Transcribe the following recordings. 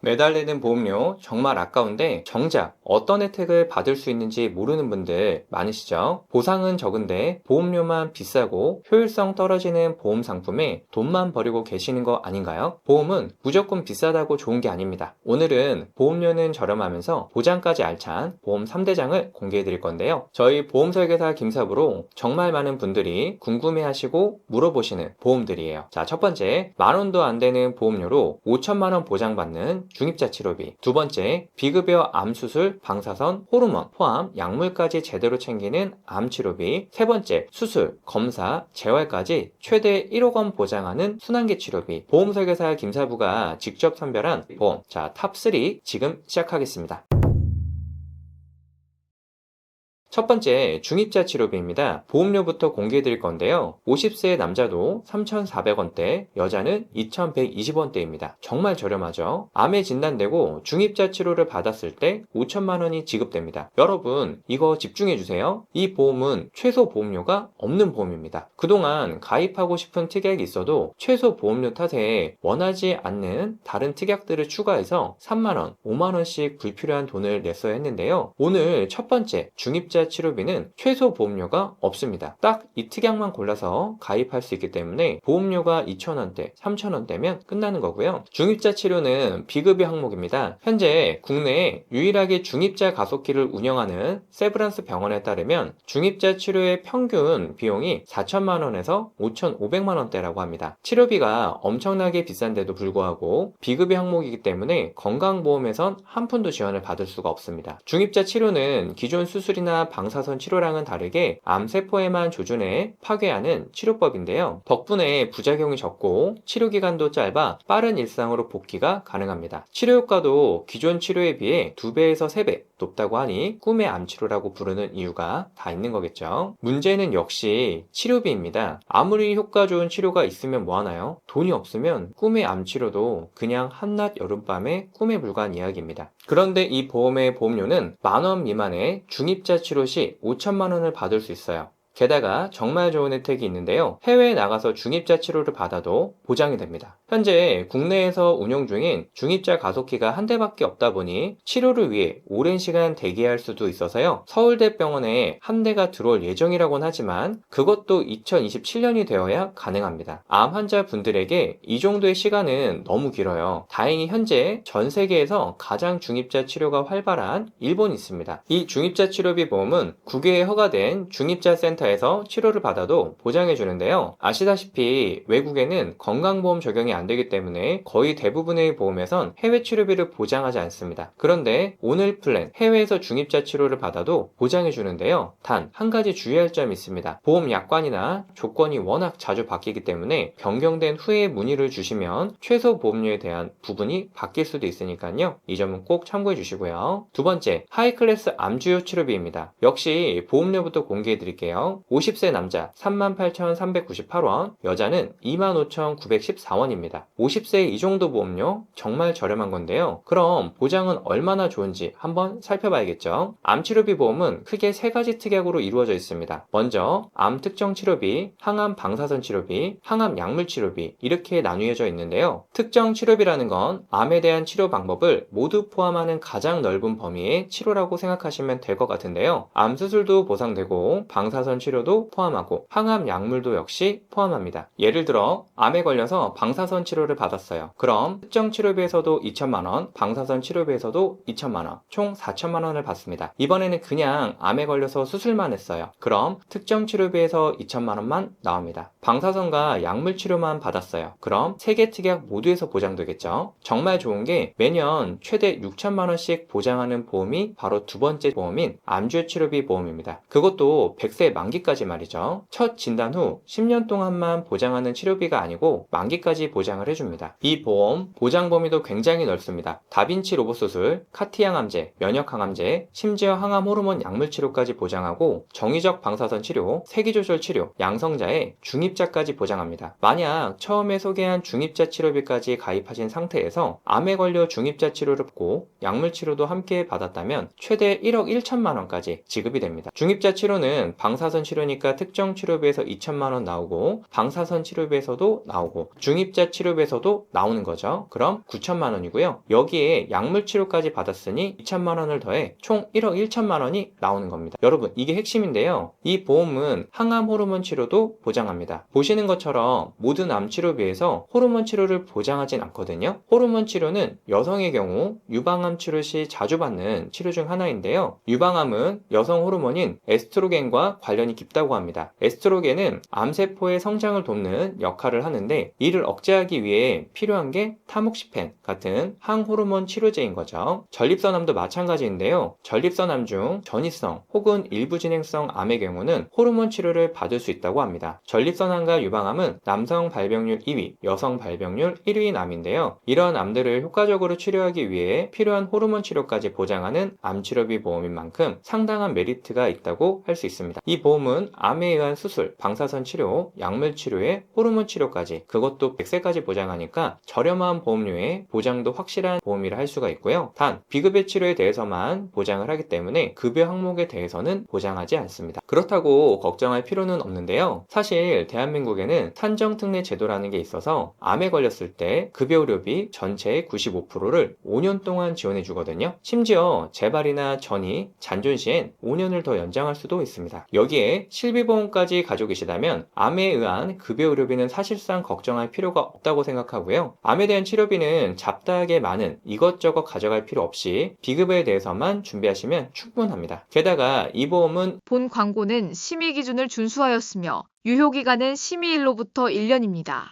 매달 내는 보험료 정말 아까운데 정작 어떤 혜택을 받을 수 있는지 모르는 분들 많으시죠? 보상은 적은데 보험료만 비싸고 효율성 떨어지는 보험 상품에 돈만 버리고 계시는 거 아닌가요? 보험은 무조건 비싸다고 좋은 게 아닙니다. 오늘은 보험료는 저렴하면서 보장까지 알찬 보험 3대장을 공개해 드릴 건데요. 저희 보험설계사 김사부로 정말 많은 분들이 궁금해하시고 물어보시는 보험들이에요. 자, 첫 번째, 10,000원도 안 되는 보험료로 5천만 원 보장받는 중입자 치료비. 두 번째, 비급여 암수술, 방사선, 호르몬 포함 약물까지 제대로 챙기는 암치료비. 세 번째, 수술, 검사, 재활까지 최대 1억 원 보장하는 순환계 치료비. 보험설계사 김사부가 직접 선별한 보험. 자, 탑3 지금 시작하겠습니다. 첫 번째, 중입자 치료비입니다. 보험료부터 공개해 드릴 건데요. 50세 남자도 3,400원대, 여자는 2,120원대입니다. 정말 저렴하죠? 암에 진단되고 중입자 치료를 받았을 때 5천만 원이 지급됩니다. 여러분, 이거 집중해 주세요. 이 보험은 최소 보험료가 없는 보험입니다. 그동안 가입하고 싶은 특약이 있어도 최소 보험료 탓에 원하지 않는 다른 특약들을 추가해서 3만 원, 5만 원씩 불필요한 돈을 냈어야 했는데요. 오늘 첫 번째, 중입자 치료비는 최소 보험료가 없습니다. 딱 이 특약만 골라서 가입할 수 있기 때문에 보험료가 2,000원대, 3,000원대면 끝나는 거고요. 중입자 치료는 비급여 항목입니다. 현재 국내에 유일하게 중입자 가속기를 운영하는 세브란스 병원에 따르면 중입자 치료의 평균 비용이 4천만 원에서 5,500만 원대라고 합니다. 치료비가 엄청나게 비싼데도 불구하고 비급여 항목이기 때문에 건강보험에선 한 푼도 지원을 받을 수가 없습니다. 중입자 치료는 기존 수술이나 방사선 치료랑은 다르게 암세포에만 조준해 파괴하는 치료법인데요. 덕분에 부작용이 적고 치료기간도 짧아 빠른 일상으로 복귀가 가능합니다. 치료 효과도 기존 치료에 비해 2배에서 3배 높다고 하니 꿈의 암치료라고 부르는 이유가 다 있는 거겠죠. 문제는 역시 치료비입니다. 아무리 효과 좋은 치료가 있으면 뭐하나요? 돈이 없으면 꿈의 암치료도 그냥 한낮 여름밤에 꿈에 불과한 이야기입니다. 그런데 이 보험의 보험료는 10,000원 미만의 중입자 치료 시 5천만 원을 받을 수 있어요. 게다가 정말 좋은 혜택이 있는데요. 해외에 나가서 중입자 치료를 받아도 보장이 됩니다. 현재 국내에서 운영 중인 중입자 가속기가 한 대밖에 없다 보니 치료를 위해 오랜 시간 대기할 수도 있어서요. 서울대병원에 한 대가 들어올 예정이라고는 하지만 그것도 2027년이 되어야 가능합니다. 암 환자분들에게 이 정도의 시간은 너무 길어요. 다행히 현재 전 세계에서 가장 중입자 치료가 활발한 일본이 있습니다. 이 중입자 치료비 보험은 국외에 허가된 중입자 센터에서 치료를 받아도 보장해 주는데요. 아시다시피 외국에는 건강보험 적용이 안 되기 때문에 거의 대부분의 보험에선 해외 치료비를 보장하지 않습니다. 그런데 오늘 플랜 해외에서 중입자 치료를 받아도 보장해 주는데요. 단 한 가지 주의할 점이 있습니다. 보험 약관이나 조건이 워낙 자주 바뀌기 때문에 변경된 후에 문의를 주시면 최소 보험료에 대한 부분이 바뀔 수도 있으니까요. 이 점은 꼭 참고해 주시고요. 두 번째, 하이클래스 암주요 치료비입니다. 역시 보험료부터 공개해 드릴게요. 50세 남자 38,398원, 여자는 25,914원입니다. 50세 이 정도 보험료 정말 저렴한 건데요. 그럼 보장은 얼마나 좋은지 한번 살펴봐야겠죠. 암치료비 보험은 크게 세 가지 특약으로 이루어져 있습니다. 먼저 암 특정 치료비, 항암 방사선 치료비, 항암 약물 치료비 이렇게 나뉘어져 있는데요. 특정 치료비라는 건 암에 대한 치료 방법을 모두 포함하는 가장 넓은 범위의 치료라고 생각하시면 될 것 같은데요. 암 수술도 보상되고 방사선 치료도 포함하고 항암 약물도 역시 포함합니다. 예를 들어 암에 걸려서 방사선 치료를 받았어요. 그럼 특정 치료비에서도 2천만 원, 방사선 치료비에서도 2천만 원, 총 4천만 원을 받습니다. 이번에는 그냥 암에 걸려서 수술만 했어요. 그럼 특정 치료비에서 2천만 원만 나옵니다. 방사선과 약물 치료만 받았어요. 그럼 3개 특약 모두에서 보장되겠죠. 정말 좋은 게 매년 최대 6천만 원씩 보장하는 보험이 바로 두 번째 보험인 암주요 치료비 보험입니다. 그것도 100세 만기까지 말이죠. 첫 진단 후 10년 동안만 보장하는 치료비가 아니고 만기까지 보장을 해줍니다. 이 보험 보장 범위도 굉장히 넓습니다. 다빈치 로봇 수술, 카티 항암제, 면역 항암제, 심지어 항암 호르몬 약물 치료까지 보장하고 정의적 방사선 치료, 세기 조절 치료, 양성자의 중입자까지 보장합니다. 만약 처음에 소개한 중입자 치료비까지 가입하신 상태에서 암에 걸려 중입자 치료를 받고 약물 치료도 함께 받았다면 최대 1억 1천만 원까지 지급이 됩니다. 중입자 치료는 방사선 방사선 치료니까 특정 치료비에서 2천만 원 나오고 방사선 치료비에서도 나오고 중입자 치료비에서도 나오는 거죠. 그럼 9천만 원이고요. 여기에 약물 치료까지 받았으니 2천만 원을 더해 총 1억 1천만 원이 나오는 겁니다. 여러분, 이게 핵심인데요. 이 보험은 항암 호르몬 치료도 보장합니다. 보시는 것처럼 모든 암 치료비에서 호르몬 치료를 보장하진 않거든요. 호르몬 치료는 여성의 경우 유방암 치료 시 자주 받는 치료 중 하나인데요. 유방암은 여성 호르몬인 에스트로겐과 관련이 깊다고 합니다. 에스트로겐은 암세포의 성장을 돕는 역할을 하는데 이를 억제하기 위해 필요한 게 타목시펜 같은 항호르몬 치료제인 거죠. 전립선암도 마찬가지인데요. 전립선암 중 전이성 혹은 일부 진행성 암의 경우는 호르몬 치료를 받을 수 있다고 합니다. 전립선암과 유방암은 남성 발병률 2위, 여성 발병률 1위인 암인데요. 이러한 암들을 효과적으로 치료하기 위해 필요한 호르몬 치료까지 보장하는 암치료비 보험인 만큼 상당한 메리트가 있다고 할 수 있습니다. 이 보험은 암에 의한 수술, 방사선 치료, 약물 치료에 호르몬 치료까지, 그것도 100세까지 보장하니까 저렴한 보험료에 보장도 확실한 보험이라 할 수가 있고요. 단 비급여 치료에 대해서만 보장을 하기 때문에 급여 항목에 대해서는 보장하지 않습니다. 그렇다고 걱정할 필요는 없는데요. 사실 대한민국에는 산정특례 제도라는 게 있어서 암에 걸렸을 때 급여의료비 전체의 95%를 5년 동안 지원해 주거든요. 심지어 재발이나 전이, 잔존 시엔 5년을 더 연장할 수도 있습니다. 여기에 실비보험까지 가지고 계시다면 암에 의한 급여의료비는 사실상 걱정할 필요가 없다고 생각하고요. 암에 대한 치료비는 잡다하게 많은 이것저것 가져갈 필요 없이 비급여에 대해서만 준비하시면 충분합니다. 게다가 이 보험은 본 광고는 심의 기준을 준수하였으며 유효기간은 심의일로부터 1년입니다.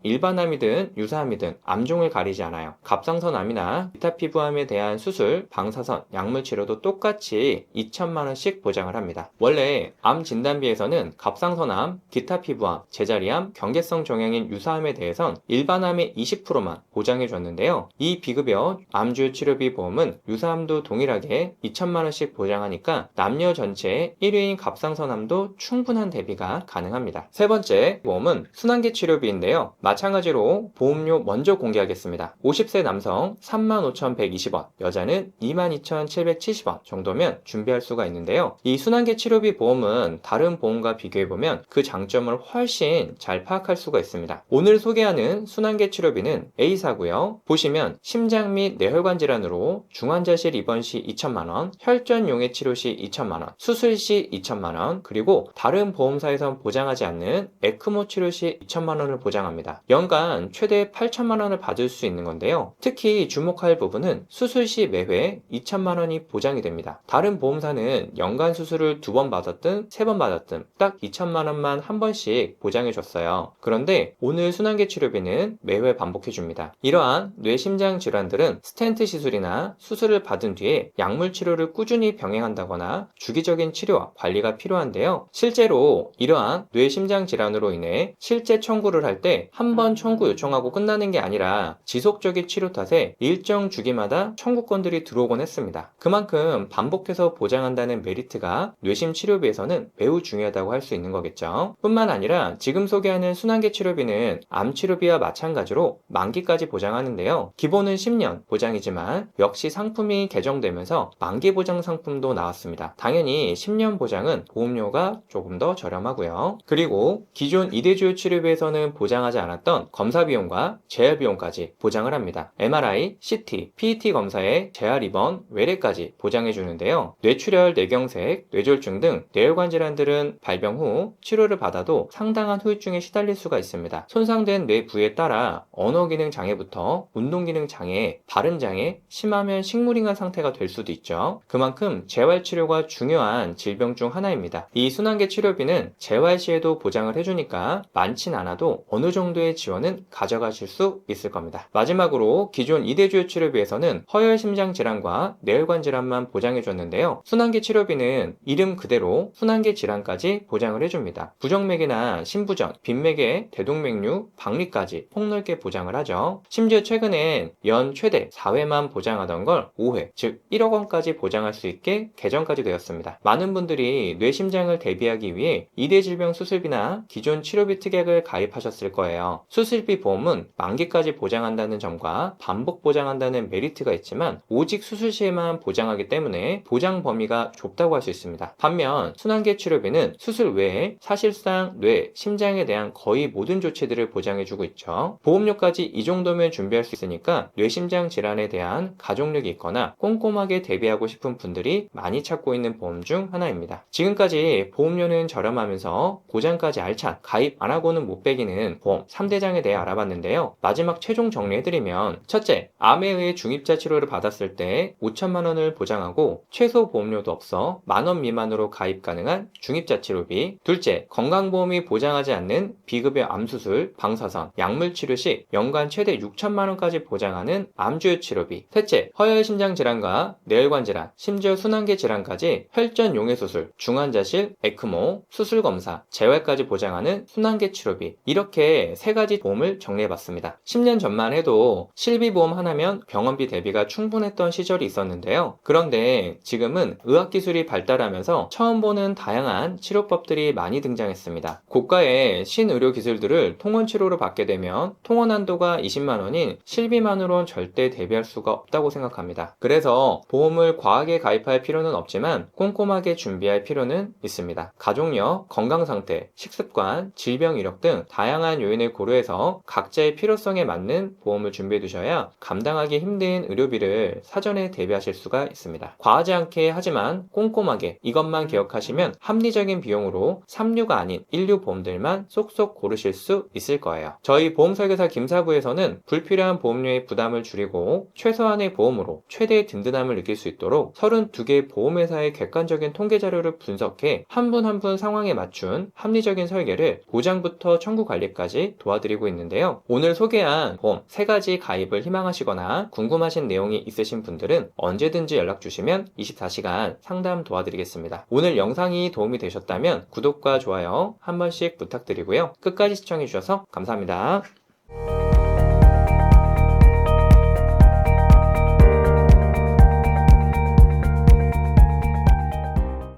일반암이든 유사암이든 암종을 가리지 않아요. 갑상선암이나 기타 피부암에 대한 수술, 방사선, 약물 치료도 똑같이 2천만 원씩 보장을 합니다. 원래 암 진단비에서는 갑상선암, 기타 피부암, 제자리암, 경계성 종양인 유사암에 대해선 일반암의 20%만 보장해 줬는데요. 이 비급여 암주 치료비 보험은 유사암도 동일하게 2천만 원씩 보장하니까 남녀 전체의 1위인 갑상선암도 충분한 대비가 가능합니다. 세 번째 보험은 순환계 치료비인데요. 마찬가지로 보험료 먼저 공개하겠습니다. 50세 남성 35,120원, 여자는 22,770원 정도면 준비할 수가 있는데요. 이 순환계 치료비 보험은 다른 보험과 비교해보면 그 장점을 훨씬 잘 파악할 수가 있습니다. 오늘 소개하는 순환계 치료비는 A사고요. 보시면 심장 및 뇌혈관 질환으로 중환자실 입원 시 2천만원, 혈전 용해 치료 시 2천만원, 수술 시 2천만원, 그리고 다른 보험사에선 보장하지 않는 에크모 치료 시 2천만원을 보장합니다. 연간 최대 8천만 원을 받을 수 있는 건데요. 특히 주목할 부분은 수술 시 매회 2천만 원이 보장이 됩니다. 다른 보험사는 연간 수술을 2번 받았든 3번 받았든 딱 2천만 원만 한 번씩 보장해 줬어요. 그런데 오늘 순환계 치료비는 매회 반복해 줍니다. 이러한 뇌심장 질환들은 스텐트 시술이나 수술을 받은 뒤에 약물 치료를 꾸준히 병행한다거나 주기적인 치료와 관리가 필요한데요. 실제로 이러한 뇌심장 질환으로 인해 실제 청구를 할 때 한 번 청구 요청하고 끝나는 게 아니라 지속적인 치료 탓에 일정 주기마다 청구건들이 들어오곤 했습니다. 그만큼 반복해서 보장한다는 메리트가 뇌심 치료비에서는 매우 중요하다고 할 수 있는 거겠죠. 뿐만 아니라 지금 소개하는 순환계 치료비는 암 치료비와 마찬가지로 만기까지 보장하는데요. 기본은 10년 보장이지만 역시 상품이 개정되면서 만기 보장 상품도 나왔습니다. 당연히 10년 보장은 보험료가 조금 더 저렴하고요. 그리고 기존 이대주요 치료비에서는 보장하지 않았던 검사 비용과 재활 비용까지 보장을 합니다. MRI, CT, PET 검사에 재활 입원, 외래까지 보장해 주는데요. 뇌출혈, 뇌경색, 뇌졸중 등 뇌혈관 질환들은 발병 후 치료를 받아도 상당한 후유증에 시달릴 수가 있습니다. 손상된 뇌 부위에 따라 언어 기능 장애부터 운동 기능 장애, 발음 장애, 심하면 식물인간 상태가 될 수도 있죠. 그만큼 재활 치료가 중요한 질병 중 하나입니다. 이 순환계 치료비는 재활 시에도 보장을 해주니까 많진 않아도 어느 정도의 지원은 가져가실 수 있을 겁니다. 마지막으로 기존 이대주요 치료비에서는 허혈 심장 질환과 뇌혈관 질환만 보장해 줬는데요. 순환계 치료비는 이름 그대로 순환계 질환까지 보장을 해줍니다. 부정맥이나 심부전, 빈맥의 대동맥류, 박리까지 폭넓게 보장을 하죠. 심지어 최근엔 연 최대 4회만 보장하던 걸 5회, 즉 1억 원까지 보장할 수 있게 개정까지 되었습니다. 많은 분들이 뇌심장을 대비하기 위해 이대 질병 수술비나 기존 치료비 특약을 가입하셨을 거예요. 있어요. 수술비 보험은 만기까지 보장한다는 점과 반복 보장한다는 메리트가 있지만 오직 수술 시에만 보장하기 때문에 보장 범위가 좁다고 할 수 있습니다. 반면 순환계 치료비는 수술 외에 사실상 뇌, 심장에 대한 거의 모든 조치들을 보장해주고 있죠. 보험료까지 이 정도면 준비할 수 있으니까 뇌심장 질환에 대한 가족력이 있거나 꼼꼼하게 대비하고 싶은 분들이 많이 찾고 있는 보험 중 하나입니다. 지금까지 보험료는 저렴하면서 보장까지 알찬, 가입 안 하고는 못 빼기는 보험 3대장에 대해 알아봤는데요. 마지막 최종 정리해드리면, 첫째, 암에 의해 중입자 치료를 받았을 때 5천만 원을 보장하고 최소 보험료도 없어 10,000원 미만으로 가입 가능한 중입자 치료비. 둘째, 건강보험이 보장하지 않는 비급여 암수술, 방사선, 약물 치료 시 연간 최대 6천만 원까지 보장하는 암주요 치료비. 셋째, 허혈심장 질환과 뇌혈관 질환, 심지어 순환계 질환까지 혈전 용해 수술, 중환자실, 에크모, 수술 검사, 재활까지 보장하는 순환계 치료비. 이렇게 세 가지 보험을 정리해봤습니다. 10년 전만 해도 실비보험 하나면 병원비 대비가 충분했던 시절이 있었는데요. 그런데 지금은 의학기술이 발달하면서 처음 보는 다양한 치료법들이 많이 등장했습니다. 고가의 신의료 기술들을 통원치료로 받게 되면 통원 한도가 20만 원인 실비만으로는 절대 대비할 수가 없다고 생각합니다. 그래서 보험을 과하게 가입할 필요는 없지만 꼼꼼하게 준비할 필요는 있습니다. 가족력, 건강상태, 식습관, 질병 이력 등 다양한 요인을 고려해서 각자의 필요성에 맞는 보험을 준비해 두셔야 감당하기 힘든 의료비를 사전에 대비하실 수가 있습니다. 과하지 않게 하지만 꼼꼼하게 이것만 기억하시면 합리적인 비용으로 3류가 아닌 1류 보험들만 쏙쏙 고르실 수 있을 거예요. 저희 보험설계사 김사부에서는 불필요한 보험료의 부담을 줄이고 최소한의 보험으로 최대의 든든함을 느낄 수 있도록 32개 보험회사의 객관적인 통계 자료를 분석해 한 분 한 분 상황에 맞춘 합리적인 설계를 보장부터 청구 관리까지 도와드리고 있는데요. 오늘 소개한 보험 3가지 가입을 희망하시거나 궁금하신 내용이 있으신 분들은 언제든지 연락 주시면 24시간 상담 도와드리겠습니다. 오늘 영상이 도움이 되셨다면 구독과 좋아요 한 번씩 부탁드리고요. 끝까지 시청해 주셔서 감사합니다.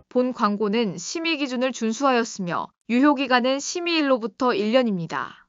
본 광고는 심의 기준을 준수하였으며 유효기간은 심의일로부터 1년입니다.